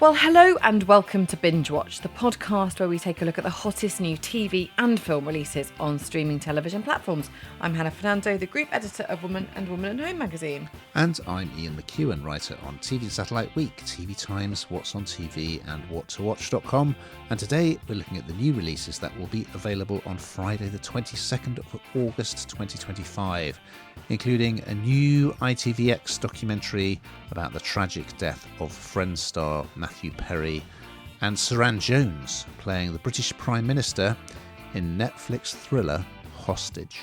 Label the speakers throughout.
Speaker 1: Well, hello and welcome to Bingewatch, the podcast where we take a look at the hottest new TV and film releases on streaming television platforms. I'm Hannah Fernando, the group editor of Woman and Woman at Home magazine.
Speaker 2: And I'm Ian McEwan, writer on TV Satellite Week, TV Times, What's on TV and WhatToWatch.com. And today we're looking at the new releases that will be available on Friday the 22nd of August 2025, including a new ITVX documentary about the tragic death of Friends star Matthew Perry, and Suranne Jones playing the British Prime Minister in Netflix thriller Hostage.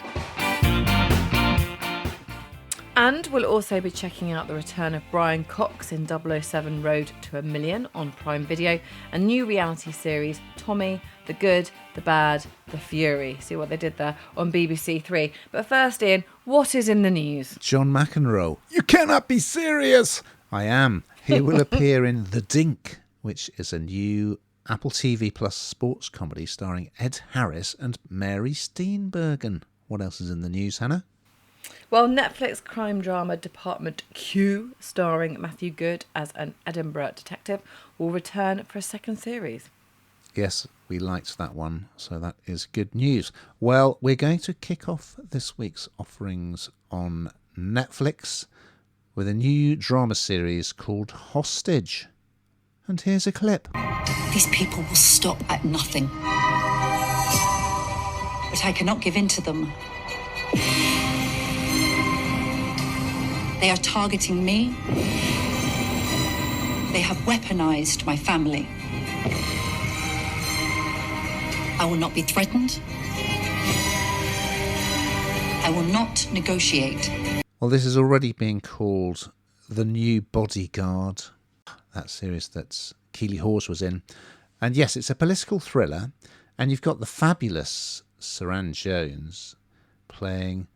Speaker 1: And we'll also be checking out the return of Brian Cox in 007 Road to a Million on Prime Video, a new reality series, Tommy, The Good, The Bad, The Fury. See what they did there on BBC Three. But first, Ian, what is in the news?
Speaker 2: John McEnroe. You cannot be serious! I am. He will appear in The Dink, which is a new Apple TV Plus sports comedy starring Ed Harris and Mary Steenburgen. What else is in the news, Hannah?
Speaker 1: Well, Netflix crime drama Department Q, starring Matthew Good as an Edinburgh detective, will return for a second series.
Speaker 2: Yes, we liked that one, so that is good news. Well, we're going to kick off this week's offerings on Netflix with a new drama series called Hostage. And here's a clip.
Speaker 3: These people will stop at nothing. But I cannot give in to them. They are targeting me. They have weaponized my family. I will not be threatened. I will not negotiate.
Speaker 2: Well, this is already being called The New Bodyguard, that series that Keeley Hawes was in. And yes, it's a political thriller, and you've got the fabulous Suranne Jones playing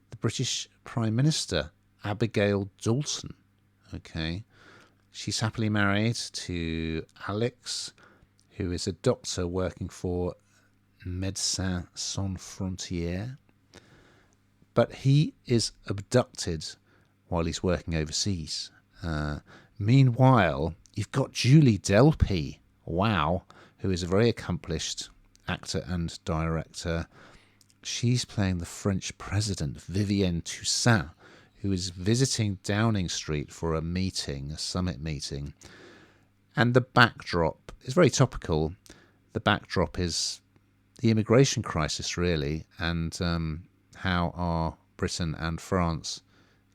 Speaker 2: the British Prime Minister, Abigail Dalton. Okay, she's happily married to Alex, who is a doctor working for Médecins Sans Frontières, but he is abducted while he's working overseas. Meanwhile, you've got Julie Delpy, wow, who is a very accomplished actor and director. She's playing the French president, Vivienne Toussaint, who is visiting Downing Street for a meeting, a summit meeting. And the backdrop is very topical. The backdrop is the immigration crisis, really, and how are Britain and France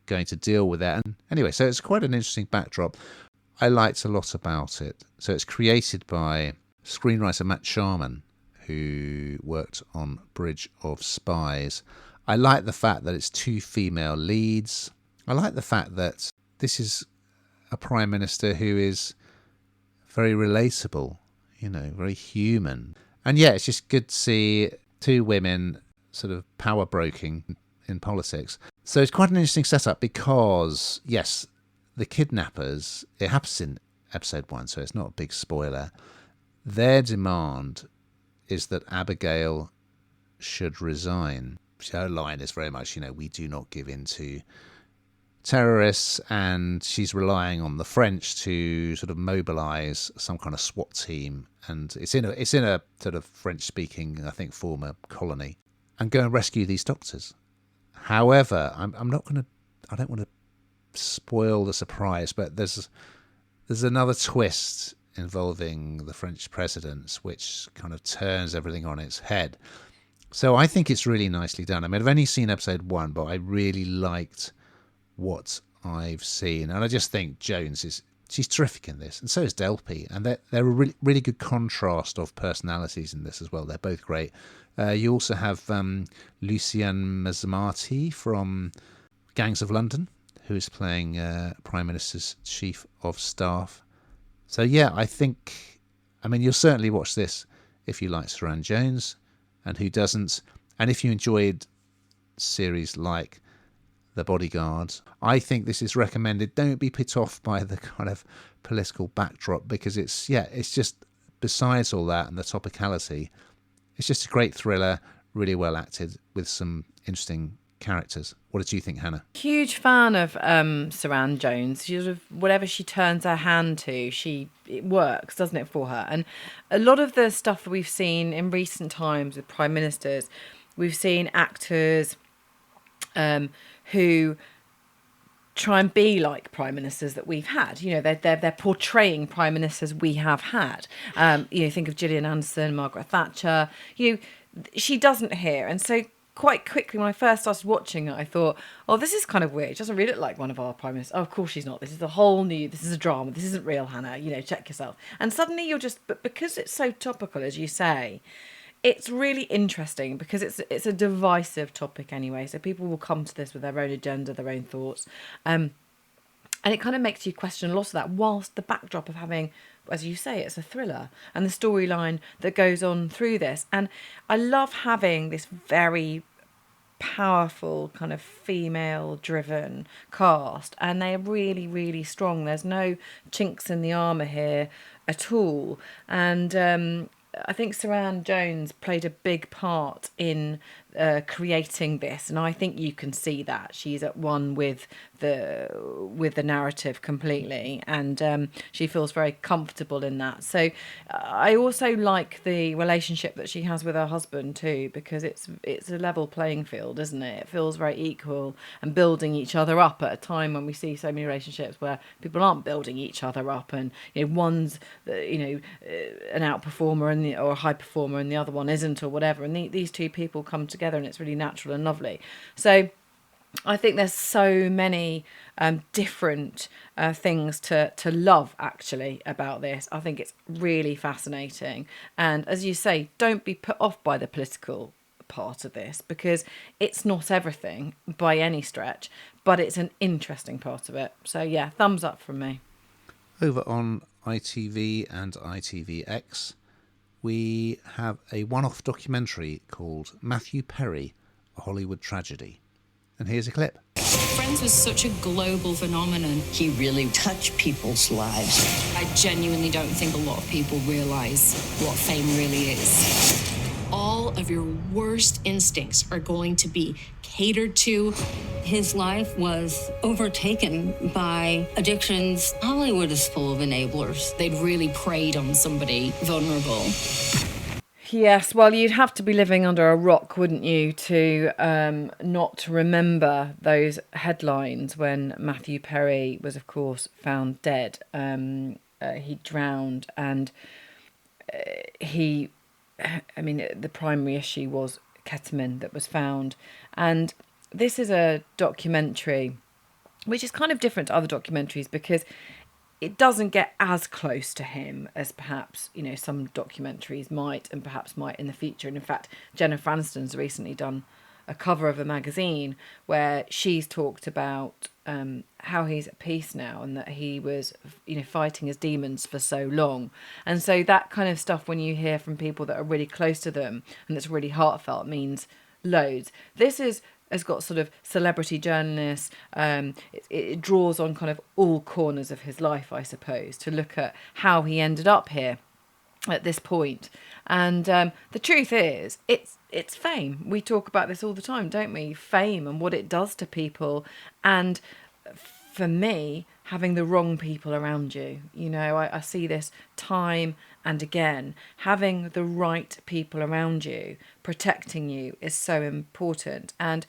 Speaker 2: going to deal with that. And anyway, so it's quite an interesting backdrop. I liked a lot about it. So it's created by screenwriter Matt Sharman, who worked on Bridge of Spies. I like the fact that it's two female leads. I like the fact that this is a Prime Minister who is very relatable, you know, very human. And yeah, it's just good to see two women sort of power broking in politics. So it's quite an interesting setup because, yes, the kidnappers, it happens in episode 1, so it's not a big spoiler. Their demand is that Abigail should resign. Her line is very much, you know, we do not give in to terrorists, and she's relying on the French to sort of mobilise some kind of SWAT team, and it's in a sort of French-speaking, I think, former colony, and go and rescue these doctors. However, I don't want to spoil the surprise, but there's another twist involving the French president, which kind of turns everything on its head. So I think it's really nicely done. I mean, I've only seen episode 1, but I really liked what I've seen. And I just think Jones she's terrific in this. And so is Delpy. And they're a really, really good contrast of personalities in this as well. They're both great. You also have Luciane Mazzamati from Gangs of London, who is playing Prime Minister's Chief of Staff. So yeah, you'll certainly watch this if you like Suranne Jones. And who doesn't? And if you enjoyed series like The Bodyguard, I think this is recommended. Don't be put off by the kind of political backdrop, because it's just, besides all that and the topicality, it's just a great thriller, really well acted with some interesting characters. What did you think, Hannah?
Speaker 1: Huge fan of Suranne Jones. She sort of, whatever she turns her hand to, it works, doesn't it, for her? And a lot of the stuff that we've seen in recent times with prime ministers, we've seen actors who try and be like prime ministers that we've had. You know, they're portraying prime ministers we have had. Think of Gillian Anderson, Margaret Thatcher. She doesn't here, and so quite quickly when I first started watching it, I thought, oh, this is kind of weird. It doesn't really look like one of our prime ministers. Oh, of course she's not. This is this is a drama. This isn't real, Hannah. Check yourself. And suddenly but because it's so topical, as you say, it's really interesting because it's a divisive topic anyway. So people will come to this with their own agenda, their own thoughts. And it kind of makes you question a lot of that, whilst the backdrop of having, as you say, it's a thriller and the storyline that goes on through this. And I love having this very powerful kind of female-driven cast, and they're really, really strong. There's no chinks in the armour here at all. And I think Suranne Jones played a big part in creating this, and I think you can see that she's at one with the narrative completely, and she feels very comfortable in that. So I also like the relationship that she has with her husband too, because it's a level playing field, isn't it? It feels very equal and building each other up at a time when we see so many relationships where people aren't building each other up, and one's an outperformer or a high performer and the other one isn't, or whatever, and these two people come together and it's really natural and lovely. So I think there's so many different things to love actually about this. I think it's really fascinating, and as you say, don't be put off by the political part of this, because it's not everything by any stretch, but it's an interesting part of it. So yeah, thumbs up from me.
Speaker 2: Over on ITV and ITVX, we have a one-off documentary called Matthew Perry, A Hollywood Tragedy. And here's a clip.
Speaker 4: Friends was such a global phenomenon.
Speaker 3: He really touched people's lives.
Speaker 4: I genuinely don't think a lot of people realise what fame really is. All of your worst instincts are going to be catered to.
Speaker 5: His life was overtaken by addictions. Hollywood is full of enablers.
Speaker 4: They'd really preyed on somebody vulnerable.
Speaker 1: Yes, well, you'd have to be living under a rock, wouldn't you, to not remember those headlines when Matthew Perry was, of course, found dead. He drowned, and the primary issue was ketamine that was found. And this is a documentary which is kind of different to other documentaries because it doesn't get as close to him as perhaps, some documentaries might and perhaps might in the future. And in fact, Jennifer Aniston's recently done a cover of a magazine where she's talked about how he's at peace now and that he was, fighting his demons for so long. And so that kind of stuff, when you hear from people that are really close to them and that's really heartfelt, means loads. This has got sort of celebrity journalists. It draws on kind of all corners of his life, I suppose, to look at how he ended up here at this point. And the truth is, it's fame. We talk about this all the time, don't we? Fame and what it does to people. And for me, having the wrong people around you, I see this time and again. Having the right people around you, protecting you, is so important. And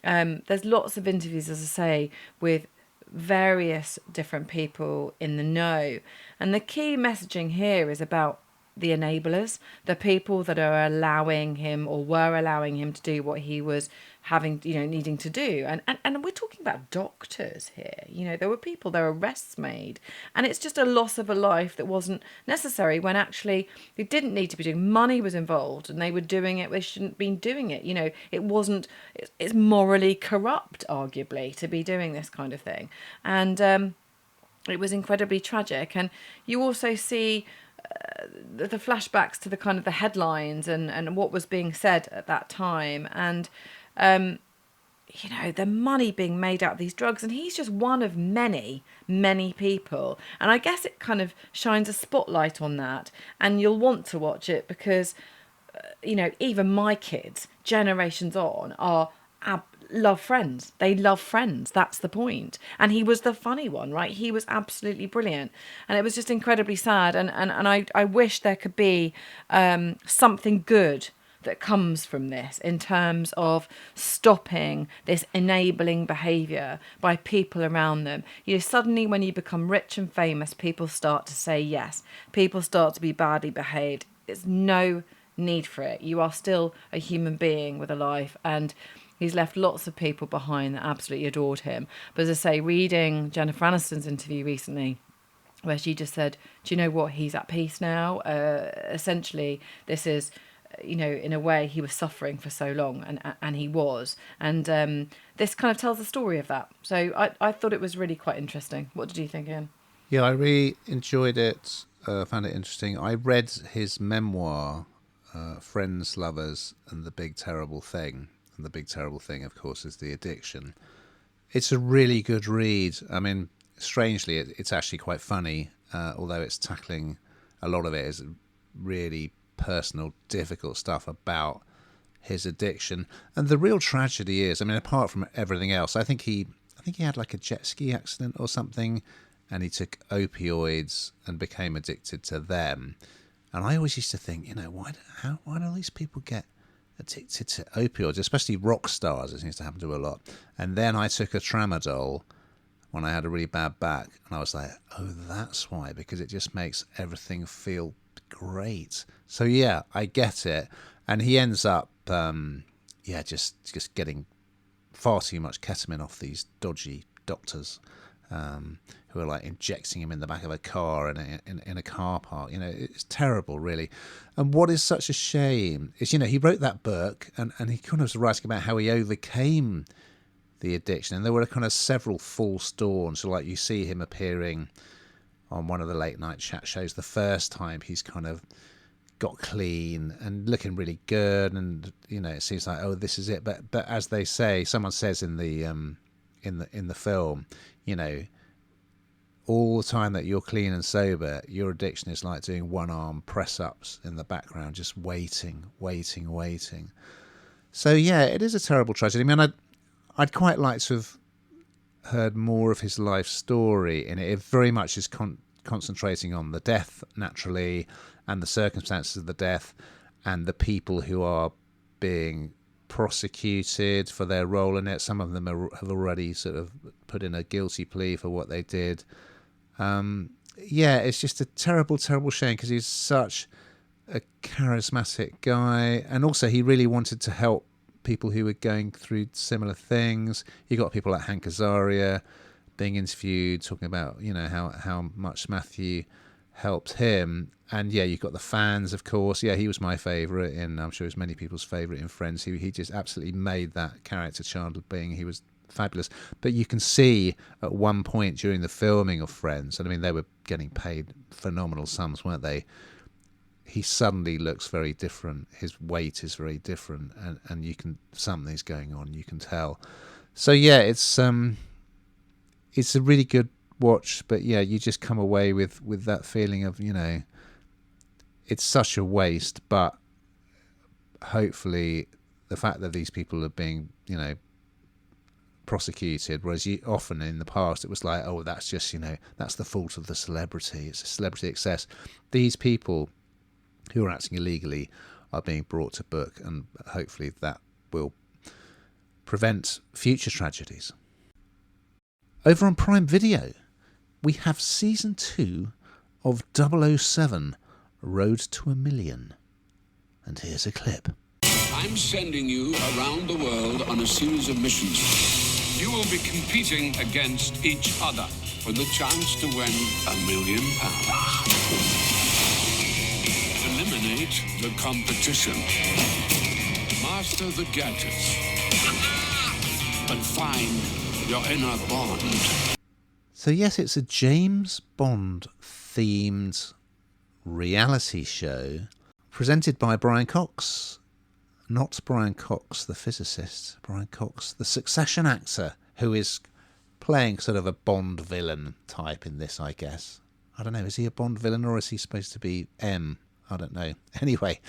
Speaker 1: there's lots of interviews, as I say, with various different people in the know. And the key messaging here is about the enablers, the people that are allowing him or were allowing him to do what he was having, needing to do. And we're talking about doctors here. There were arrests made. And it's just a loss of a life that wasn't necessary when actually they didn't need to be doing. Money was involved and they were doing it. They shouldn't have been doing it. It's morally corrupt, arguably, to be doing this kind of thing. And it was incredibly tragic. And you also see the flashbacks to the kind of the headlines and what was being said at that time, and the money being made out of these drugs, and he's just one of many people, and I guess it kind of shines a spotlight on that, and you'll want to watch it because even my kids generations on are love Friends. They love Friends. That's the point. And he was the funny one, right? He was absolutely brilliant. And it was just incredibly sad. And I wish there could be something good that comes from this in terms of stopping this enabling behaviour by people around them. You know, suddenly when you become rich and famous, people start to say yes. People start to be badly behaved. There's no need for it. You are still a human being with a life, and he's left lots of people behind that absolutely adored him. But as I say, reading Jennifer Aniston's interview recently, where she just said, do you know what, he's at peace now. Essentially, this is, you know, in a way he was suffering for so long, and he was. And this kind of tells the story of that. So I thought it was really quite interesting. What did you think, Ian?
Speaker 2: Yeah, I really enjoyed it. Found it interesting. I read his memoir, Friends, Lovers, and the Big Terrible Thing. And the big terrible thing, of course, is the addiction. It's a really good read. I mean, strangely, it's actually quite funny, although it's tackling a lot of it is really personal, difficult stuff about his addiction. And the real tragedy is, I mean, apart from everything else, I think he had like a jet ski accident or something, and he took opioids and became addicted to them. And I always used to think, you know, why do these people get addicted to opioids, especially rock stars? It seems to happen to a lot. And then I took a tramadol when I had a really bad back, and I was like, oh, that's why, because it just makes everything feel great. So yeah, I get it. And he ends up just getting far too much ketamine off these dodgy doctors who are like injecting him in the back of a car in a car park. You know, it's terrible, really. And what is such a shame is, you know, he wrote that book and he kind of was writing about how he overcame the addiction. And there were kind of several false dawns. So like you see him appearing on one of the late night chat shows the first time he's kind of got clean and looking really good. And, you know, it seems like, oh, this is it. But as they say, someone says in the film, you know, all the time that you're clean and sober, your addiction is like doing one-arm press-ups in the background, just waiting. So, yeah, it is a terrible tragedy. I mean, I'd quite like to have heard more of his life story in it. It very much is concentrating on the death, naturally, and the circumstances of the death, and the people who are being prosecuted for their role in it. Some of them have already sort of put in a guilty plea for what they did. Yeah, it's just a terrible, terrible shame, because he's such a charismatic guy, and also he really wanted to help people who were going through similar things. You got people like Hank Azaria being interviewed, talking about, you know, how much Matthew helped him. And yeah, you've got the fans, of course. Yeah, he was my favourite, and I'm sure he was many people's favourite in Friends. He just absolutely made that character Chandler Bing. He was fabulous. But you can see at one point during the filming of Friends, and I mean, they were getting paid phenomenal sums, weren't they? He suddenly looks very different. His weight is very different, and you can, something's going on, you can tell. So yeah, it's a really good watch, but yeah, you just come away with that feeling of, you know, it's such a waste, but hopefully the fact that these people are being, you know, prosecuted, whereas often in the past it was like, oh, that's just, you know, that's the fault of the celebrity, it's a celebrity excess. These people who are acting illegally are being brought to book, and hopefully that will prevent future tragedies. Over on Prime Video, we have Season 2 of 007 Road to a Million. And here's a clip.
Speaker 6: I'm sending you around the world on a series of missions. You will be competing against each other for the chance to win £1 million. Eliminate the competition. Master the gadgets. And find your inner bond.
Speaker 2: So yes, it's a James Bond themed reality show presented by Brian Cox. Not Brian Cox, the physicist. Brian Cox, the Succession actor, who is playing sort of a Bond villain type in this, I guess. I don't know, is he a Bond villain or is he supposed to be M? I don't know. Anyway,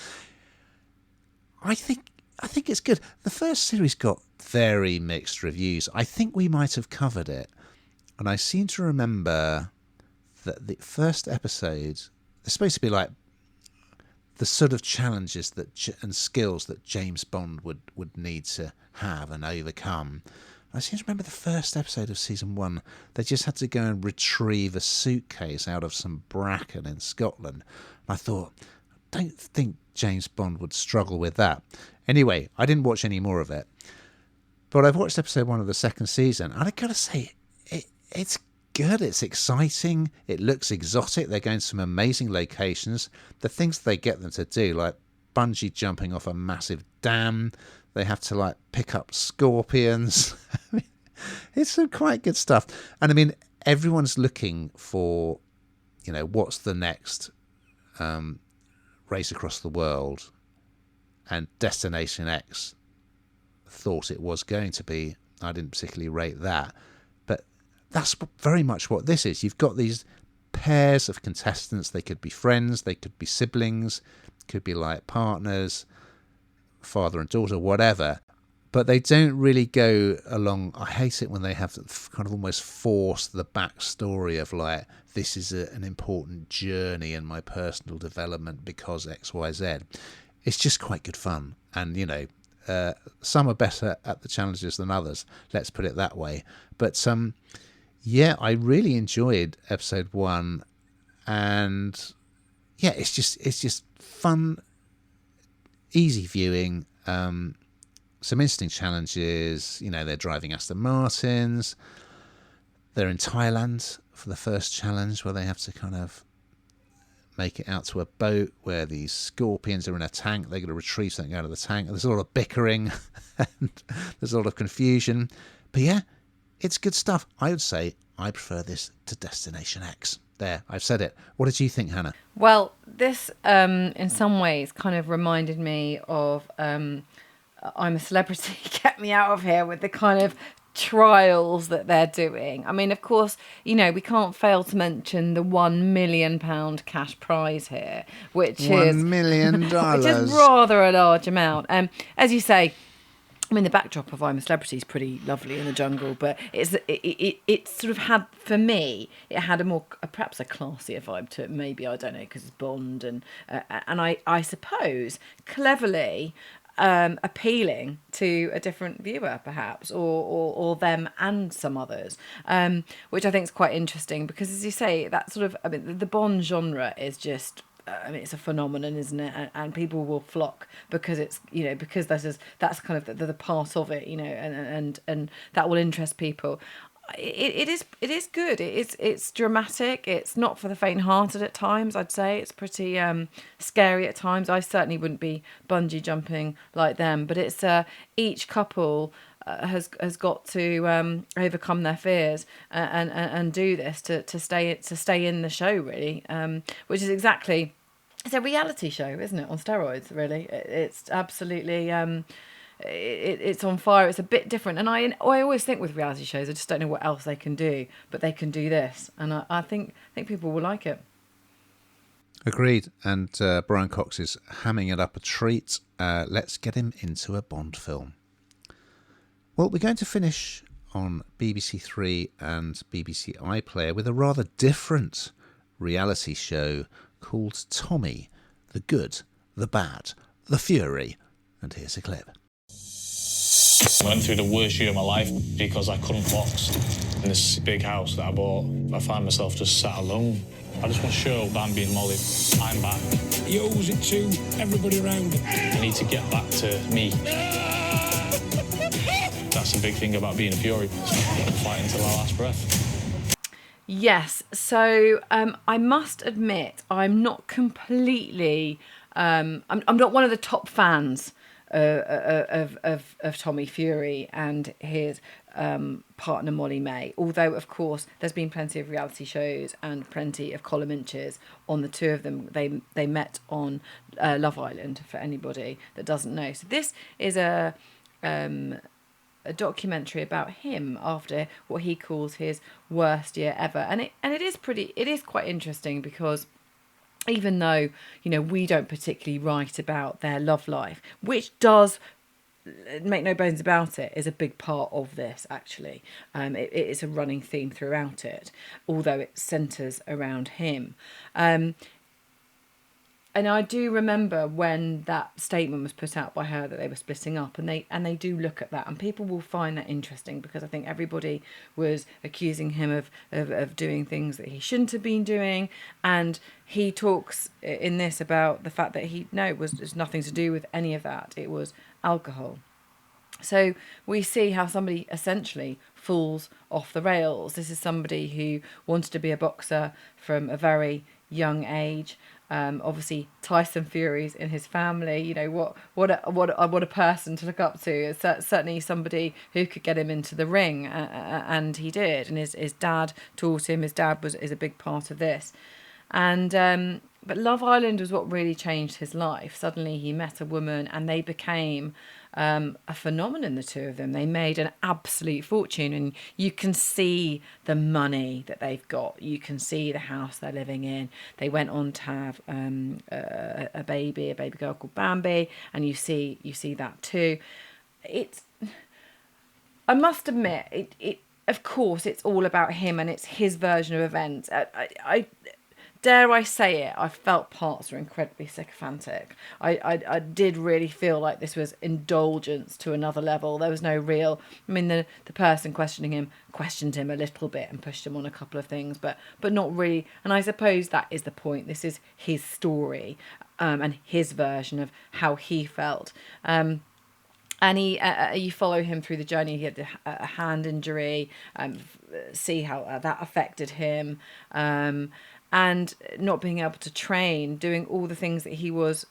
Speaker 2: I think I think it's good. The first series got very mixed reviews. I think we might have covered it. And I seem to remember that the first episode is supposed to be like the sort of challenges and skills that James Bond would need to have and overcome. I seem to remember the first episode of season 1, they just had to go and retrieve a suitcase out of some bracken in Scotland. And I thought, I don't think James Bond would struggle with that. Anyway, I didn't watch any more of it. But I've watched episode 1 of the second season, and I gotta say, it's good. It's exciting. It looks exotic. They're going to some amazing locations. The things they get them to do, like bungee jumping off a massive dam. They have to like pick up scorpions. It's some quite good stuff. And I mean, everyone's looking for, what's the next race across the world. And Destination X thought it was going to be. I didn't particularly rate that. But that's very much what this is. You've got these pairs of contestants. They could be friends. They could be siblings. Could be like partners, father and daughter, whatever. But they don't really go along. I hate it when they have to kind of almost force the backstory of like, this is an important journey in my personal development because X, Y, Z. It's just quite good fun. And, some are better at the challenges than others. Let's put it that way. But I really enjoyed episode 1. And yeah, it's just fun, easy viewing, some interesting challenges. They're driving Aston Martins. They're in Thailand for the first challenge where they have to kind of make it out to a boat where these scorpions are in a tank. They're going to retrieve something out of the tank. There's a lot of bickering and there's a lot of confusion. But yeah, it's good stuff. I would say I prefer this to Destination X. There, I've said it. What did you think, Hannah?
Speaker 1: Well, this in some ways kind of reminded me of I'm a Celebrity, Get Me Out of Here, with the kind of trials that they're doing. I mean, of course, we can't fail to mention the £1 million cash prize here, which is
Speaker 2: $1 million,
Speaker 1: which is rather a large amount. As you say, I mean, the backdrop of I'm a Celebrity is pretty lovely in the jungle, but it sort of had, for me, it had perhaps a classier vibe to it. Maybe, I don't know, because it's Bond and I suppose cleverly appealing to a different viewer, perhaps, or them and some others, which I think is quite interesting because, as you say, that sort of, I mean, the Bond genre is just, it's a phenomenon, isn't it? And people will flock because it's, because that's kind of the part of it, and that will interest people. It is good. It's dramatic. It's not for the faint-hearted at times. I'd say it's pretty scary at times. I certainly wouldn't be bungee jumping like them. But it's each couple has got to overcome their fears and do this to stay in the show, really. Which is exactly, it's a reality show, isn't it? On steroids, really. It's absolutely. It's on fire. It's a bit different, and I always think with reality shows, I just don't know what else they can do, but they can do this, and I think people will like it.
Speaker 2: Agreed. And Brian Cox is hamming it up a treat. Let's get him into a Bond film. Well, we're going to finish on BBC Three and BBC iPlayer with a rather different reality show called Tommy, the Good, the Bad, the Fury. And here's a clip.
Speaker 7: I went through the worst year of my life because I couldn't box. In this big house that I bought, I found myself just sat alone. I just want to show that I'm being mollied. I'm back.
Speaker 6: He owes it to everybody around him.
Speaker 7: I need to get back to me. That's the big thing about being a Fury. Fight until our last breath.
Speaker 1: Yes, so I must admit I'm not completely. I'm not one of the top fans of Tommy Fury and his partner Molly May, although of course there's been plenty of reality shows and plenty of column inches on the two of them. They met on Love Island, for anybody that doesn't know. So this is a documentary about him after what he calls his worst year ever, and it is quite interesting because even though, we don't particularly write about their love life, which does make no bones about it, is a big part of this, actually. It is a running theme throughout it, although it centres around him. And I do remember when that statement was put out by her that they were splitting up, and they do look at that, and people will find that interesting, because I think everybody was accusing him of doing things that he shouldn't have been doing, and he talks in this about the fact that it was nothing to do with any of that. It was alcohol. So we see how somebody essentially falls off the rails. This is somebody who wanted to be a boxer from a very young age. Obviously Tyson Fury's in his family. You know, what a person to look up to. It's certainly somebody who could get him into the ring, and he did. And his dad taught him. His dad is a big part of this. And but Love Island was what really changed his life. Suddenly he met a woman, and they became a phenomenon, the two of them. They made an absolute fortune, and you can see the money that they've got. You can see the house they're living in. They went on to have a baby girl called Bambi, and you see that too. I must admit, it of course it's all about him, and it's his version of events. I dare I say it, I felt parts were incredibly sycophantic. I did really feel like this was indulgence to another level. There was no real... I mean, the person questioned him a little bit and pushed him on a couple of things, but not really. And I suppose that is the point. This is his story, and his version of how he felt. And you follow him through the journey. He had a hand injury, see how that affected him, and not being able to train, doing all the things that he was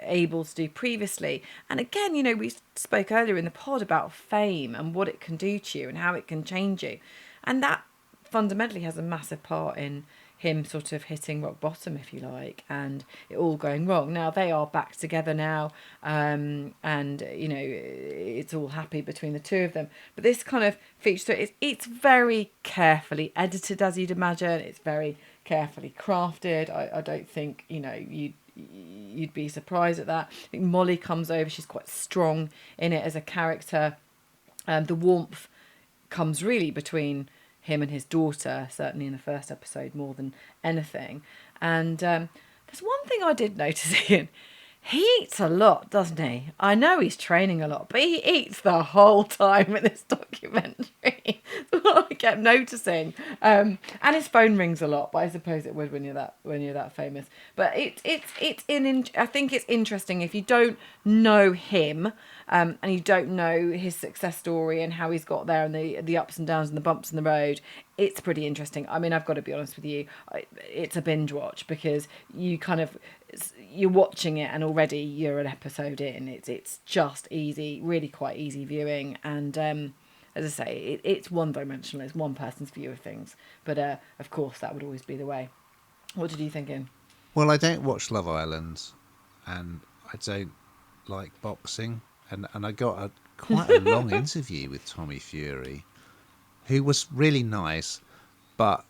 Speaker 1: able to do previously. And again, you know, we spoke earlier in the pod about fame and what it can do to you and how it can change you. And that fundamentally has a massive part in him sort of hitting rock bottom, if you like, and it all going wrong. Now they are back together now, and you know, it's all happy between the two of them. But this kind of feature, it's very carefully edited, as you'd imagine. It's very carefully crafted. I don't think, you know, you'd be surprised at that. I think Molly comes over. She's quite strong in it as a character. The warmth comes really between him and his daughter, certainly in the first episode, more than anything. And there's one thing I did notice, Ian. He eats a lot, doesn't he? I know he's training a lot, but he eats the whole time in this documentary. That's what I kept noticing. And his phone rings a lot, but I suppose it would when you're that famous. But I think it's interesting if you don't know him, and you don't know his success story and how he's got there, and the ups and downs and the bumps in the road. It's pretty interesting. I mean, I've got to be honest with you, it's a binge watch, because you're watching it and already you're an episode in. It's just easy, really quite easy viewing, and as I say, it's one-dimensional. It's one person's view of things, but of course that would always be the way. What did you think, Ian?
Speaker 2: Well, I don't watch Love Island, and I don't like boxing, and I got quite a long interview with Tommy Fury, who was really nice, but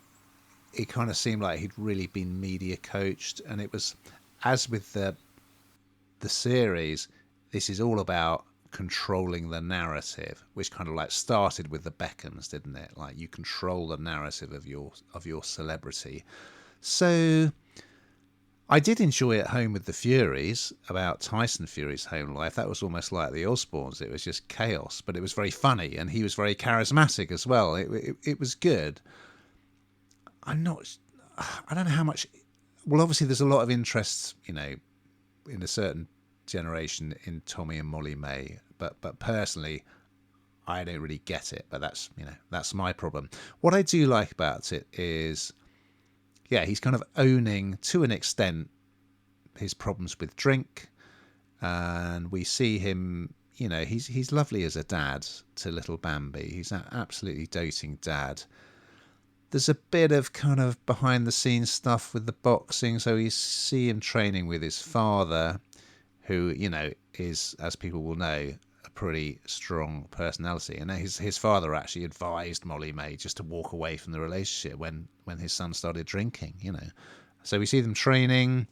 Speaker 2: it kind of seemed like he'd really been media coached. And it was, as with the series, this is all about controlling the narrative, which kind of like started with the Beckhams, didn't it? Like, you control the narrative of your celebrity. So I did enjoy At Home with the Furies, about Tyson Fury's home life. That was almost like the Osbournes. It was just chaos, but it was very funny, and he was very charismatic as well. It was good. I don't know how much. Well, obviously there's a lot of interest, you know, in a certain generation in Tommy and Molly May, but personally, I don't really get it. But that's my problem. What I do like about it is, yeah, he's kind of owning, to an extent, his problems with drink, and we see him, you know, he's lovely as a dad to little Bambi. He's an absolutely doting dad. There's a bit of kind of behind the scenes stuff with the boxing, so you see him training with his father, who, you know, is, as people will know, a pretty strong personality. And his father actually advised Molly May just to walk away from the relationship when his son started drinking, you know. So we see them training.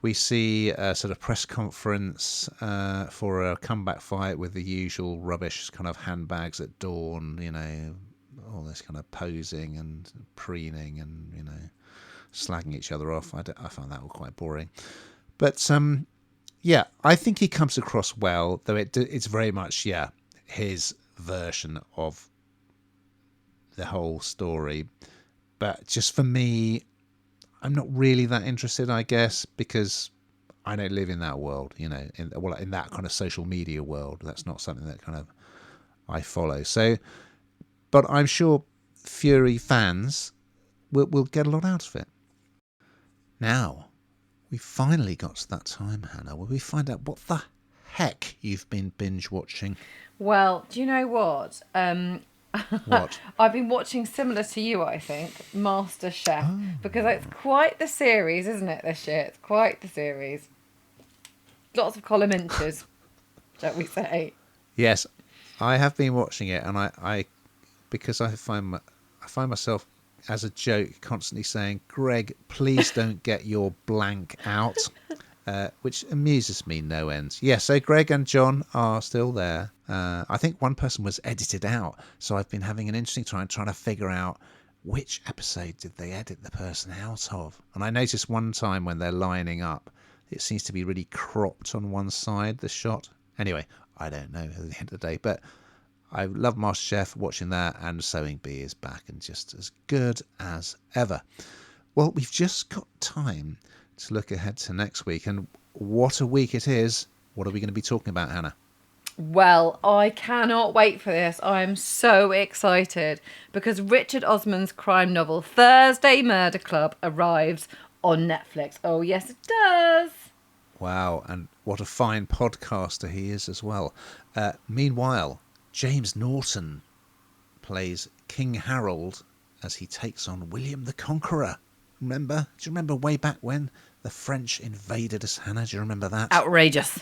Speaker 2: We see a sort of press conference for a comeback fight with the usual rubbish kind of handbags at dawn, all this kind of posing and preening and, slagging each other off. I found that all quite boring. But, yeah, I think he comes across well, though it's very much, his version of the whole story. But just for me, I'm not really that interested, I guess, because I don't live in that world, in that kind of social media world. That's not something that kind of I follow. So, but I'm sure Fury fans will get a lot out of it. Now, we finally got to that time, Hannah, where we find out what the heck you've been binge watching.
Speaker 1: Well, do you know what?
Speaker 2: What?
Speaker 1: I've been watching similar to you, I think, MasterChef, because it's quite the series, isn't it, this year? It's quite the series. Lots of column inches, shall we say?
Speaker 2: Yes, I have been watching it, and I because I find myself as a joke constantly saying, "Greg, please don't get your blank out," which amuses me no end. Yeah, so Greg and John are still there. I think one person was edited out, so I've been having an interesting time trying to figure out which episode did they edit the person out of. And I noticed one time when they're lining up, it seems to be really cropped on one side, the shot. Anyway, I don't know at the end of the day, but I love MasterChef, watching that, and Sewing Bee is back and just as good as ever. Well, we've just got time to look ahead to next week, and what a week it is. What are we going to be talking about, Hannah?
Speaker 1: Well, I cannot wait for this. I'm so excited because Richard Osman's crime novel Thursday Murder Club arrives on Netflix. Oh, yes, it does.
Speaker 2: Wow, and what a fine podcaster he is as well. Meanwhile, James Norton plays King Harold as he takes on William the Conqueror. Remember? Do you remember way back when the French invaded us, Hannah? Do you remember that?
Speaker 1: Outrageous.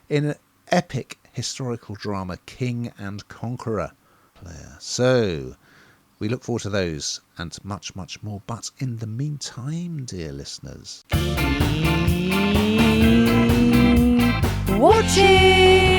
Speaker 2: In an epic historical drama, King and Conqueror player. So we look forward to those and much, much more. But in the meantime, dear listeners,
Speaker 1: Watching!